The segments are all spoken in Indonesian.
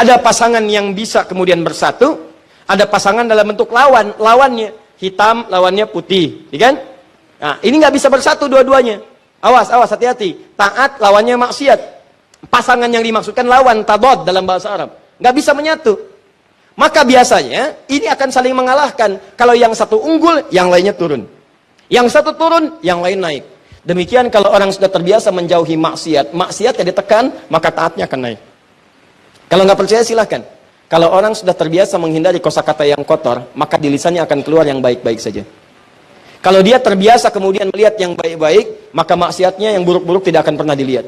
Ada pasangan yang bisa kemudian bersatu, ada pasangan dalam bentuk lawannya hitam, lawannya putih, ya kan? Nah, ini nggak bisa bersatu dua-duanya. Awas, hati-hati. Taat lawannya maksiat. Pasangan yang dimaksudkan lawan, tadad dalam bahasa Arab. Nggak bisa menyatu. Maka biasanya ini akan saling mengalahkan. Kalau yang satu unggul, yang lainnya turun. Yang satu turun, yang lain naik. Demikian kalau orang sudah terbiasa menjauhi maksiatnya ditekan, maka taatnya akan naik. Kalau nggak percaya silahkan. Kalau orang sudah terbiasa menghindari kosakata yang kotor, maka di lisannya akan keluar yang baik-baik saja. Kalau dia terbiasa kemudian melihat yang baik-baik, maka maksiatnya yang buruk-buruk tidak akan pernah dilihat.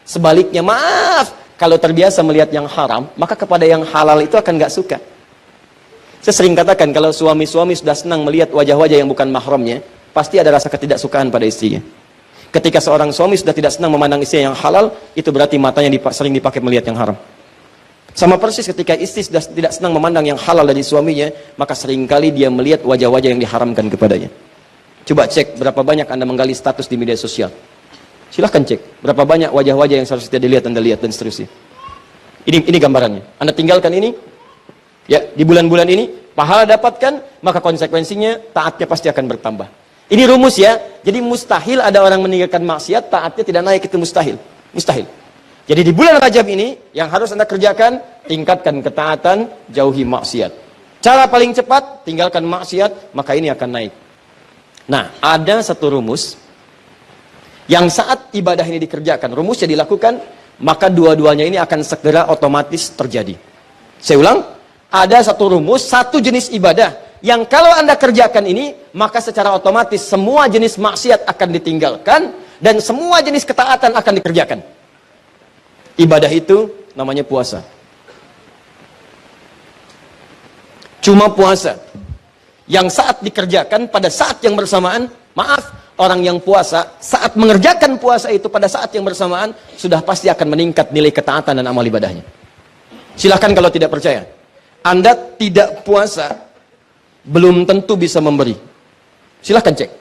Sebaliknya, maaf, kalau terbiasa melihat yang haram, maka kepada yang halal itu akan nggak suka. Saya sering katakan, kalau suami-suami sudah senang melihat wajah-wajah yang bukan mahramnya, pasti ada rasa ketidaksukaan pada istrinya. Ketika seorang suami sudah tidak senang memandang istrinya yang halal, itu berarti matanya sering dipakai melihat yang haram. Sama persis ketika istri sudah tidak senang memandang yang halal dari suaminya, maka seringkali dia melihat wajah-wajah yang diharamkan kepadanya. Coba cek berapa banyak Anda menggali status di media sosial. Silahkan cek berapa banyak wajah-wajah yang seharusnya dilihat Anda lihat dan seterusnya. Ini gambarannya. Anda tinggalkan ini, ya di bulan-bulan ini pahala dapatkan, maka konsekuensinya taatnya pasti akan bertambah. Ini rumus ya. Jadi mustahil ada orang meninggalkan maksiat taatnya tidak naik, itu mustahil. Mustahil. Jadi di bulan Rajab ini, yang harus Anda kerjakan, tingkatkan ketaatan, jauhi maksiat. Cara paling cepat, tinggalkan maksiat, maka ini akan naik. Nah, ada satu rumus, yang saat ibadah ini dikerjakan, rumusnya dilakukan, maka dua-duanya ini akan segera otomatis terjadi. Saya ulang, ada satu rumus, satu jenis ibadah, yang kalau Anda kerjakan ini, maka secara otomatis semua jenis maksiat akan ditinggalkan, dan semua jenis ketaatan akan dikerjakan. Ibadah itu namanya puasa. Cuma puasa yang saat dikerjakan pada saat yang bersamaan, maaf, orang yang puasa saat mengerjakan puasa itu pada saat yang bersamaan sudah pasti akan meningkat nilai ketaatan dan amal ibadahnya. Silahkan kalau tidak percaya. Anda tidak puasa belum tentu bisa memberi. Silahkan cek.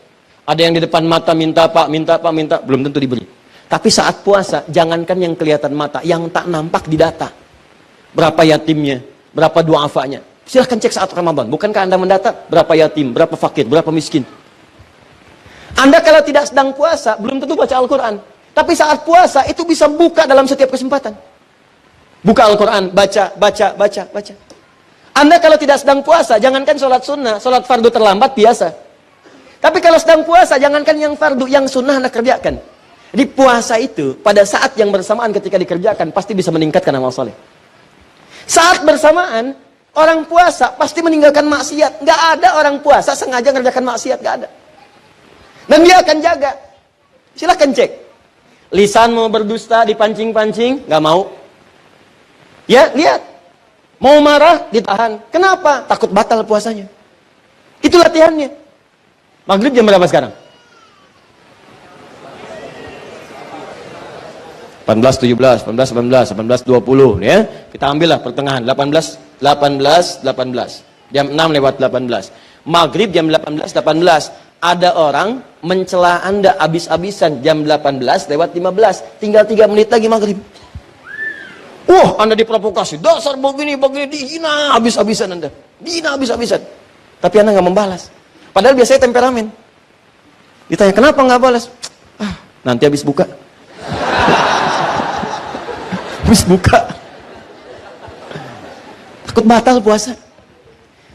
Ada yang di depan mata minta pak, belum tentu diberi. Tapi saat puasa, jangankan yang kelihatan mata, yang tak nampak di data. Berapa yatimnya, berapa du'afanya. Silahkan cek saat Ramadan. Bukankah Anda mendata berapa yatim, berapa fakir, berapa miskin. Anda kalau tidak sedang puasa, belum tentu baca Al-Quran. Tapi saat puasa, itu bisa buka dalam setiap kesempatan. Buka Al-Quran, baca. Anda kalau tidak sedang puasa, jangankan sholat sunnah, sholat fardu terlambat biasa. Tapi kalau sedang puasa, jangankan yang fardu, yang sunnah Anda kerjakan. Jadi puasa itu pada saat yang bersamaan ketika dikerjakan pasti bisa meningkatkan amal soleh. Saat bersamaan orang puasa pasti meninggalkan maksiat. Nggak ada orang puasa sengaja mengerjakan maksiat, nggak ada. Dan dia akan jaga. Silahkan cek. Lisan mau berdusta dipancing-pancing, nggak mau. Ya lihat. Mau marah ditahan. Kenapa? Takut batal puasanya. Itu latihannya. Maghrib jam berapa sekarang? 18, 17, 18, 18, 20 ya. Kita ambillah pertengahan 18. Jam 6 lewat 18. Maghrib jam 18. Ada orang mencela Anda habis-habisan jam 18 lewat 15. Tinggal 3 menit lagi maghrib. Anda diprovokasi. Dasar begini dihina habis-habisan Anda. Dihina habis-habisan. Tapi Anda nggak membalas. Padahal biasanya temperamen. Ditanya kenapa nggak balas? Nanti habis buka. Habis buka. Takut batal puasa.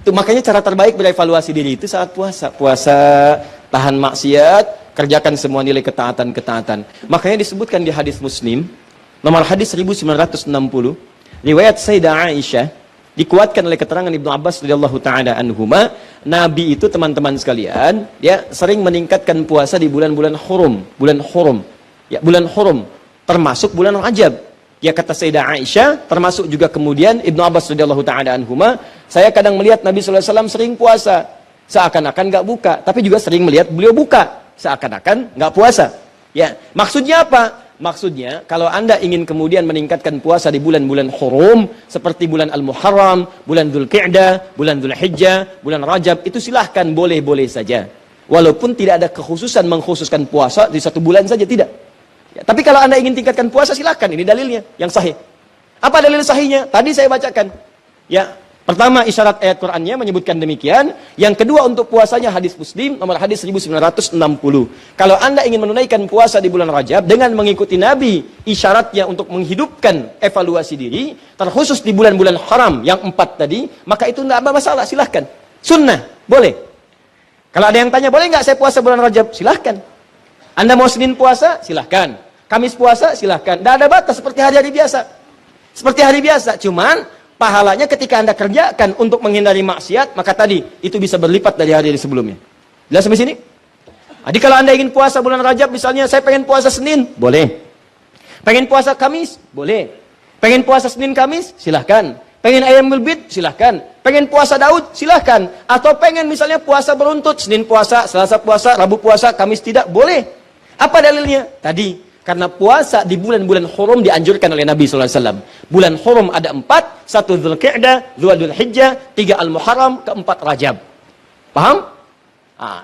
Itu makanya cara terbaik berevaluasi diri itu saat puasa. Puasa, tahan maksiat, kerjakan semua nilai ketaatan-ketaatan. Makanya disebutkan di hadis Muslim, nomor hadis 1960, riwayat Sayyidah Aisyah, dikuatkan oleh keterangan Ibnu Abbas radhiyallahu taala anhuma, Nabi itu teman-teman sekalian, ya sering meningkatkan puasa di bulan-bulan hurum, Ya, bulan hurum termasuk bulan Rajab. Ya kata Sayyidah Aisyah, termasuk juga kemudian Ibnu Abbas radhiyallahu taala anhuma, saya kadang melihat Nabi sallallahu alaihi wasallam sering puasa, seakan-akan nggak buka, tapi juga sering melihat beliau buka, seakan-akan nggak puasa. Ya, maksudnya apa? Maksudnya kalau Anda ingin kemudian meningkatkan puasa di bulan-bulan hurum seperti bulan Al-Muharram, bulan Dzulqa'dah, bulan Dzulhijjah, bulan Rajab, itu silahkan boleh-boleh saja. Walaupun tidak ada kekhususan mengkhususkan puasa di satu bulan saja, tidak. Ya, tapi kalau Anda ingin tingkatkan puasa, silahkan. Ini dalilnya yang sahih. Apa dalil sahihnya? Tadi saya bacakan. Ya, pertama isyarat ayat Qur'annya menyebutkan demikian. Yang kedua untuk puasanya hadis Muslim nomor hadis 1960. Kalau Anda ingin menunaikan puasa di bulan Rajab dengan mengikuti Nabi, isyaratnya untuk menghidupkan evaluasi diri, terkhusus di bulan-bulan haram yang 4 tadi, maka itu tidak ada masalah, silahkan. Sunnah, boleh. Kalau ada yang tanya, boleh nggak saya puasa bulan Rajab? Silahkan. Anda mau Senin puasa? Silahkan. Kamis puasa? Silahkan. Tidak ada batas seperti hari-hari biasa. Seperti hari biasa, cuman pahalanya ketika Anda kerjakan untuk menghindari maksiat, maka tadi itu bisa berlipat dari hari-hari sebelumnya. Jelas sampai sini? Jadi kalau Anda ingin puasa bulan Rajab, misalnya saya pengen puasa Senin, boleh. Pengen puasa Kamis, boleh. Pengen puasa Senin Kamis, silahkan. Pengen Ayyamul Bid, silahkan. Pengen puasa Daud, silahkan. Atau pengen misalnya puasa beruntut, Senin puasa, Selasa puasa, Rabu puasa, Kamis tidak, boleh. Apa dalilnya? Tadi. Karena puasa di bulan-bulan hurum dianjurkan oleh Nabi SAW. Bulan hurum ada 4, 1 Dzulqa'dah, 2 Dzulhijjah, 3 Al-Muharram, 4 Rajab. Paham?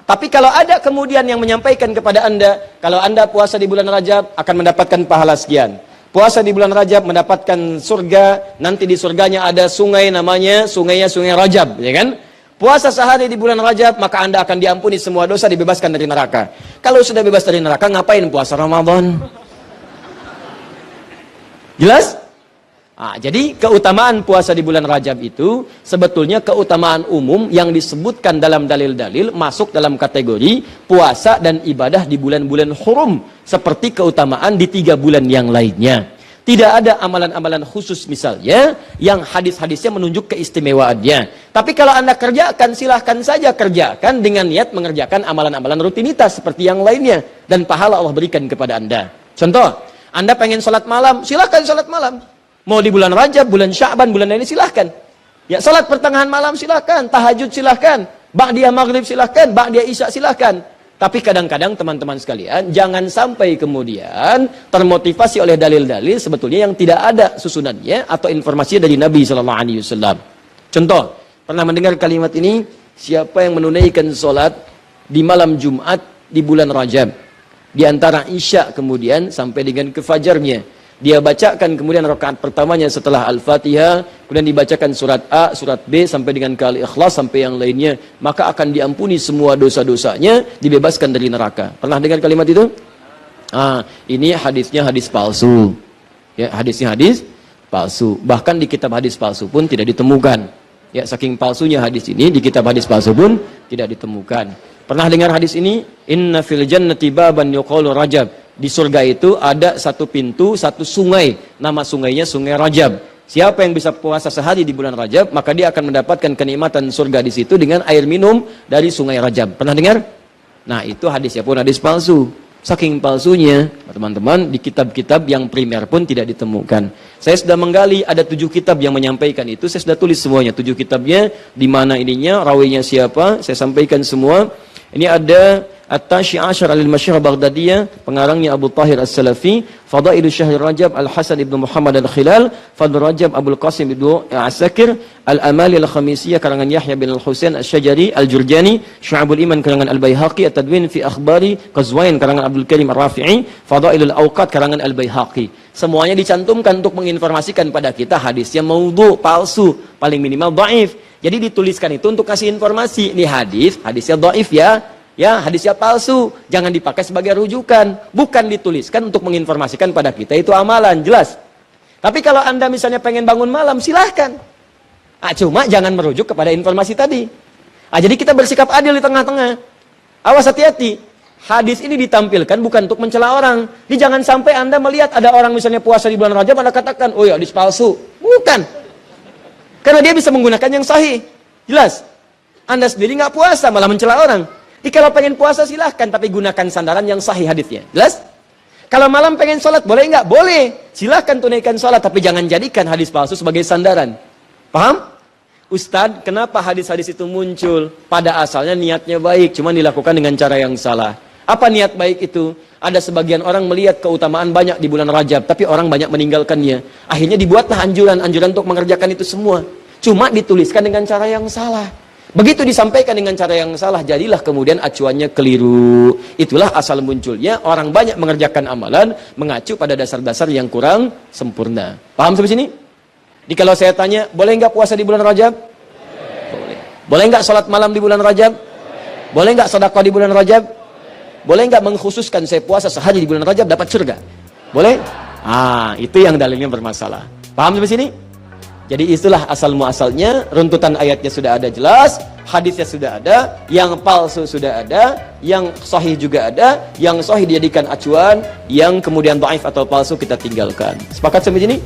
Tapi kalau ada kemudian yang menyampaikan kepada Anda, kalau Anda puasa di bulan Rajab akan mendapatkan pahala sekian. Puasa di bulan Rajab mendapatkan surga, nanti di surganya ada sungai namanya Sungai Rajab, ya kan? Puasa sehari di bulan Rajab, maka Anda akan diampuni semua dosa, dibebaskan dari neraka. Kalau sudah bebas dari neraka, ngapain puasa Ramadan? Jelas? Jadi keutamaan puasa di bulan Rajab itu sebetulnya keutamaan umum yang disebutkan dalam dalil-dalil masuk dalam kategori puasa dan ibadah di bulan-bulan hurum. Seperti keutamaan di 3 bulan yang lainnya. Tidak ada amalan-amalan khusus misalnya yang hadis-hadisnya menunjuk keistimewaannya. Tapi kalau Anda kerjakan, silahkan saja kerjakan dengan niat mengerjakan amalan-amalan rutinitas seperti yang lainnya. Dan pahala Allah berikan kepada Anda. Contoh, Anda pengen sholat malam, silahkan sholat malam. Mau di bulan Rajab, bulan Sya'ban, bulan ini silahkan. Ya, sholat pertengahan malam silahkan, tahajud silahkan, ba'diyah maghrib silahkan, ba'diyah isya silahkan. Tapi kadang-kadang teman-teman sekalian, jangan sampai kemudian termotivasi oleh dalil-dalil sebetulnya yang tidak ada susunannya atau informasinya dari Nabi SAW. Contoh, pernah mendengar kalimat ini, siapa yang menunaikan sholat di malam Jumat di bulan Rajab, di antara isya kemudian sampai dengan ke fajarnya, dia bacakan kemudian rakaat pertamanya setelah Al-Fatihah, kemudian dibacakan surat A, surat B sampai dengan ke Al-Ikhlas sampai yang lainnya, maka akan diampuni semua dosa-dosanya, dibebaskan dari neraka. Pernah dengar kalimat itu? Ini hadisnya hadis palsu. Ya, hadisnya hadis palsu. Bahkan di kitab hadis palsu pun tidak ditemukan. Ya, saking palsunya hadis ini, di kitab hadis palsu pun tidak ditemukan. Pernah dengar hadis ini? Inna fil jannati baban yuqalu Rajab. Di surga itu ada satu pintu, satu sungai. Nama sungainya Sungai Rajab. Siapa yang bisa puasa sehari di bulan Rajab, maka dia akan mendapatkan kenikmatan surga di situ dengan air minum dari Sungai Rajab. Pernah dengar? Nah, itu hadisnya pun hadis palsu. Saking palsunya, teman-teman, di kitab-kitab yang primer pun tidak ditemukan. Saya sudah menggali, ada 7 kitab yang menyampaikan itu. Saya sudah tulis semuanya, 7 kitabnya, di mana ininya, rawinya siapa, saya sampaikan semua. Ini ada At-Tashi Ashar al-Masyhur Baghdadiyah, pengarangnya Abu Tahir As-Salafi, Fadailu Syahr Rajab Al-Hasan ibn Muhammad Al-Khilal, Fadl Rajab Abdul Qasim ibn Asakir, Al-Amali Al-Khamisiyah karangan Yahya bin Al-Husain Al-Syajari, Al-Jurjani, Syu'abul Iman karangan Al-Baihaqi, At-Tadwin fi Akhbari Qazwain karangan Abdul Karim Ar-Rafi'i, Fadailul Awqat karangan Al-Baihaqi. Semuanya dicantumkan untuk menginformasikan pada kita hadisnya maudhu, palsu, paling minimal dhaif. Jadi dituliskan itu untuk kasih informasi, ini hadisnya dhaif ya. Ya, hadisnya palsu, jangan dipakai sebagai rujukan. Bukan dituliskan untuk menginformasikan pada kita itu amalan, jelas. Tapi kalau Anda misalnya pengen bangun malam, silahkan. Cuma jangan merujuk kepada informasi tadi. Jadi kita bersikap adil di tengah-tengah. Awas, hati-hati. Hadis ini ditampilkan bukan untuk mencela orang. Jadi jangan sampai Anda melihat ada orang misalnya puasa di bulan Rajab, Anda katakan, oh ya hadis palsu. Bukan. Karena dia bisa menggunakan yang sahih. Jelas. Anda sendiri nggak puasa, malah mencela orang. Jadi kalau pengen puasa silahkan, tapi gunakan sandaran yang sahih hadisnya. Jelas? Kalau malam pengen sholat, boleh nggak? Boleh. Silahkan tunaikan sholat, tapi jangan jadikan hadis palsu sebagai sandaran. Paham? Ustadz, kenapa hadis-hadis itu muncul? Pada asalnya niatnya baik, cuma dilakukan dengan cara yang salah. Apa niat baik itu? Ada sebagian orang melihat keutamaan banyak di bulan Rajab, tapi orang banyak meninggalkannya. Akhirnya dibuatlah anjuran-anjuran untuk mengerjakan itu semua. Cuma dituliskan dengan cara yang salah. Begitu disampaikan dengan cara yang salah, jadilah kemudian acuannya keliru. Itulah asal munculnya orang banyak mengerjakan amalan mengacu pada dasar-dasar yang kurang sempurna. Paham sampai sini? Jadi kalau saya tanya, boleh nggak puasa di bulan Rajab? Boleh. Boleh nggak sholat malam di bulan Rajab? Boleh nggak sedekah di bulan Rajab? Boleh nggak mengkhususkan saya puasa sehari di bulan Rajab dapat surga? Boleh? Itu yang dalilnya bermasalah. Paham sampai sini? Jadi itulah asal muasalnya, runtutan ayatnya sudah ada jelas, hadisnya sudah ada, yang palsu sudah ada, yang sahih juga ada, yang sahih dijadikan acuan, yang kemudian dhaif atau palsu kita tinggalkan. Sepakat sampai sini?